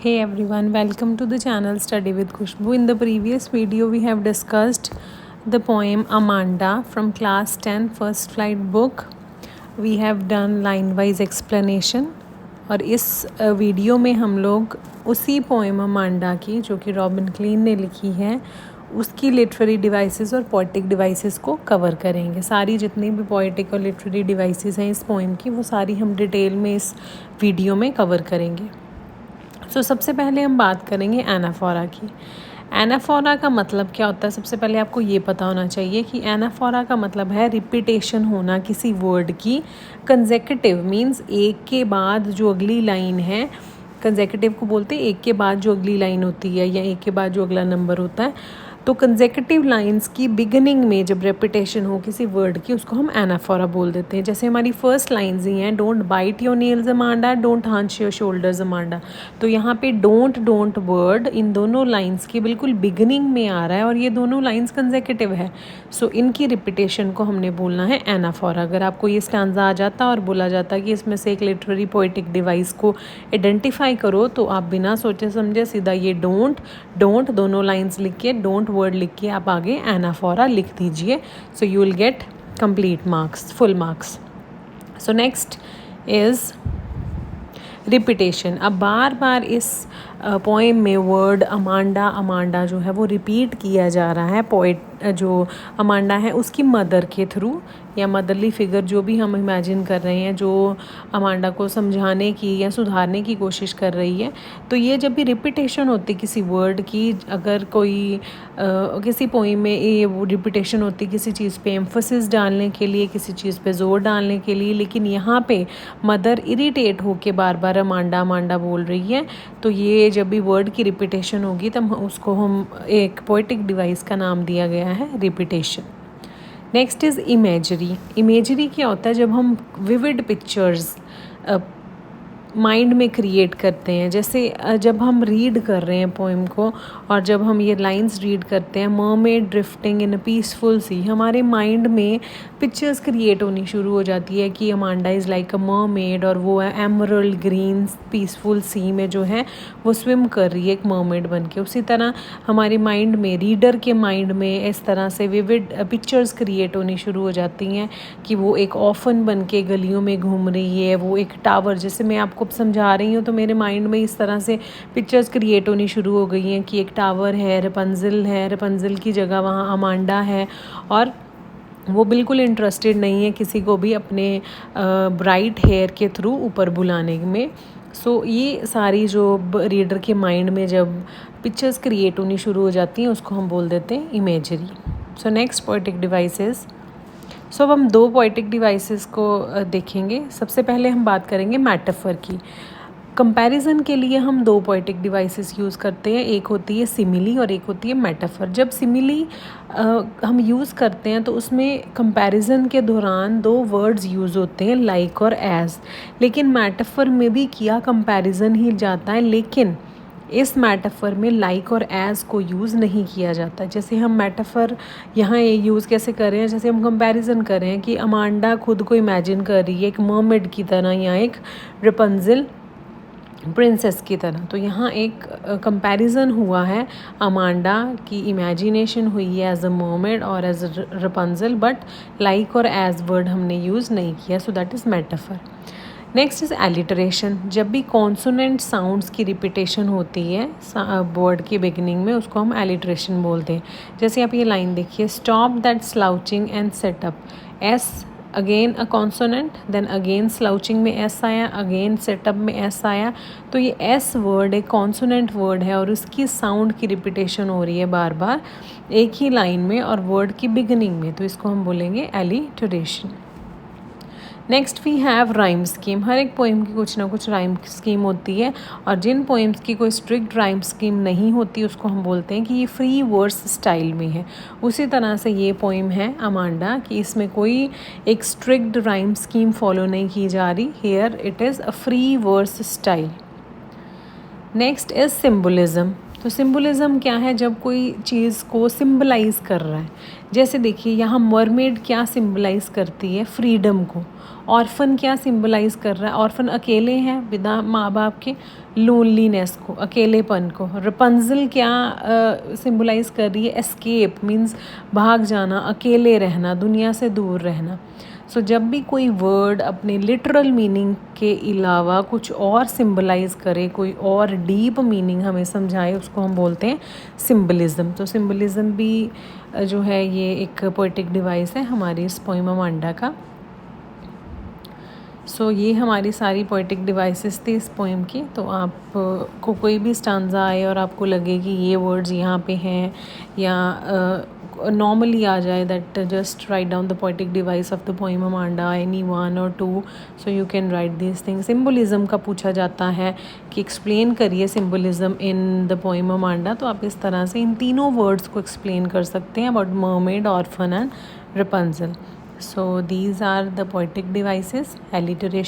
Hey everyone, welcome to the channel Study with Khushbu. In the previous video, we have discussed the poem Amanda from class 10 first flight book. We have done line wise explanation और इस video में हम लोग उसी poem Amanda की जो कि robin clean ने लिखी है उसकी लिटरेरी डिवाइसेस और पोएटिक डिवाइसेस को कवर करेंगे। सारी जितनी भी पोएटिक और लिटरेरी डिवाइसेस हैं इस पोएम की वो सारी हम डिटेल में इस वीडियो में कवर करेंगे। सबसे पहले हम बात करेंगे एनाफोरा की। एनाफोरा का मतलब क्या होता है? सबसे पहले आपको ये पता होना चाहिए कि एनाफोरा का मतलब है रिपीटेशन होना किसी वर्ड की। कंसेक्यूटिव मीन्स एक के बाद जो अगली लाइन है, कंसेक्यूटिव को बोलते हैं एक के बाद जो अगली लाइन होती है या एक के बाद जो अगला नंबर होता है। तो कंसेक्यूटिव लाइंस की बिगिनिंग में जब रेपिटेशन हो किसी वर्ड की उसको हम एनाफोरा बोल देते हैं। जैसे हमारी फर्स्ट लाइन्स ही हैं, don't bite your nails Amanda, don't hunch your shoulders Amanda. तो यहाँ पे डोंट वर्ड इन दोनों लाइंस की बिल्कुल बिगिनिंग में आ रहा है और ये दोनों लाइंस कंसेक्यूटिव है। इनकी रिपीटेशन को हमने बोलना है एनाफोरा। अगर आपको ये स्टैंजा आ जाता और बोला जाता कि इसमें से एक लिटरेरी पोएटिक डिवाइस को आइडेंटिफाई करो तो आप बिना सोचे समझे सीधा ये डोंट दोनों लाइंस लिख के डोंट वर्ड लिख के आप आगे एनाफोरा लिख दीजिए। So you will get complete marks, full marks. So next is repetition. अब बार बार इस पोएम में वर्ड अमांडा जो है वो रिपीट किया जा रहा है। पोएट जो अमांडा है उसकी मदर के थ्रू या मदरली फिगर जो भी हम इमेजिन कर रहे हैं, जो अमांडा को समझाने की या सुधारने की कोशिश कर रही है। तो ये जब भी रिपीटेशन होती किसी वर्ड की, अगर कोई किसी पोएम में ये वो रिपीटेशन होती किसी चीज़ पे एम्फोसिस डालने के लिए, किसी चीज़ पे जोर डालने के लिए, लेकिन यहाँ पे मदर इरिटेट होके बार बार अमांडा बोल रही है, तो ये जब भी वर्ड की रिपीटेशन होगी तब उसको हम एक पोएटिक डिवाइस का नाम दिया गया है repetition. Next is imagery. Imagery क्या होता है? जब हम विविड पिक्चर्स माइंड में क्रिएट करते हैं। जैसे जब हम रीड कर रहे हैं पोएम को और जब हम ये लाइंस रीड करते हैं, mermaid drifting in a peaceful sea, हमारे माइंड में पिक्चर्स क्रिएट होनी शुरू हो जाती है कि Amanda is like a mermaid और वो है एमरल्ड ग्रीन पीसफुल सी में जो है वो स्विम कर रही है एक मरमेड बन के। उसी तरह हमारे माइंड में, रीडर के माइंड में इस तरह से विविड पिक्चर्स क्रिएट होनी शुरू हो जाती हैं कि वो एक ऑफन बन के गलियों में घूम रही है, वो एक टावर, जैसे मैं आपको समझा रही हूँ तो मेरे माइंड में इस तरह से पिक्चर्स क्रिएट होनी शुरू हो गई हैं कि एक टावर है, रपंजिल की जगह वहाँ अमांडा है और वो बिल्कुल इंटरेस्टेड नहीं है किसी को भी अपने ब्राइट हेयर के थ्रू ऊपर बुलाने में। ये सारी जो रीडर के माइंड में जब पिक्चर्स क्रिएट होनी शुरू हो जाती हैं उसको हम बोल देते हैं इमेजरी। Next poetic devices. अब हम दो पोएटिक डिवाइसेस को देखेंगे। सबसे पहले हम बात करेंगे मेटाफर की। कंपैरिजन के लिए हम दो पोएटिक डिवाइसेस यूज़ करते हैं, एक होती है सिमिली और एक होती है मेटाफर। जब सिमिली हम यूज़ करते हैं तो उसमें कंपैरिजन के दौरान दो वर्ड्स यूज़ होते हैं, लाइक और एज। लेकिन मेटाफर में भी किया कंपैरिजन ही जाता है, लेकिन इस मेटाफर में लाइक और एज को यूज़ नहीं किया जाता। जैसे हम मेटाफर यहाँ ये यूज़ कैसे कर रहे हैं, जैसे हम कंपैरिजन कर रहे हैं कि अमांडा खुद को इमेजिन कर रही है एक मरमेड की तरह या एक रपंजिल प्रिंसेस की तरह। तो यहाँ एक कंपैरिजन हुआ है, अमांडा की इमेजिनेशन हुई है एज अ मरमेड और एज अ रपंजिल, बट लाइक और एज वर्ड हमने यूज़ नहीं किया। So that is metaphor. Next is alliteration. जब भी कॉन्सोनेंट साउंड्स की रिपीटेशन होती है वर्ड की बिगिनिंग में उसको हम एलिटरेशन बोलते हैं। जैसे आप ये लाइन देखिए, stop that slouching and sit up. S again a consonant, then again slouching में एस आया, अगेन सेटअप में एस आया। तो ये एस वर्ड एक कॉन्सोनेंट वर्ड है और उसकी साउंड की रिपीटेशन हो रही है बार बार एक ही लाइन में और वर्ड की बिगिनिंग में, तो इसको हम बोलेंगे alliteration. Next we have rhyme scheme. हर एक पोएम की कुछ ना कुछ राइम स्कीम होती है और जिन पोएम्स की कोई स्ट्रिक्ट राइम स्कीम नहीं होती उसको हम बोलते हैं कि ये फ्री वर्स स्टाइल में है। उसी तरह से ये पोएम है अमांडा कि इसमें कोई एक स्ट्रिक्ट राइम स्कीम फॉलो नहीं की जा रही। Here it is a free verse style. Next is symbolism. तो सिंबलिज़म क्या है? जब कोई चीज़ को सिंबलाइज़ कर रहा है। जैसे देखिए यहाँ मरमेड क्या सिंबलाइज़ करती है? फ्रीडम को। ऑर्फन क्या सिंबलाइज़ कर रहा है? ऑर्फन अकेले हैं बिना माँ बाप के, लोनलीनेस को, अकेलेपन को। रपंजल क्या सिंबलाइज़ कर रही है? एस्केप मीन्स भाग जाना, अकेले रहना, दुनिया से दूर रहना। सो जब भी कोई वर्ड अपने लिटरल मीनिंग के अलावा कुछ और सिंबलाइज़ करे, कोई और डीप मीनिंग हमें समझाए, उसको हम बोलते हैं सिंबलिज़म। तो सिंबलिज़म भी जो है ये एक पोएटिक डिवाइस है हमारी इस पोइम अमांडा का। सो ये हमारी सारी पोएटिक डिवाइसेस थी इस पोइम की। तो आप को कोई भी स्टांजा आए और आपको लगे कि ये वर्ड्स यहाँ पे हैं या नॉर्मली आ जाए, that just write down the poetic device of the poem Amanda, any one और two, so you can write this thing. Symbolism का पूछा जाता है कि एक्सप्लेन करिए symbolism in the poem Amanda, तो आप इस तरह से इन तीनों वर्ड्स को एक्सप्लेन कर सकते हैं about mermaid, orphan and Rapunzel. So these are the poetic devices: alliteration,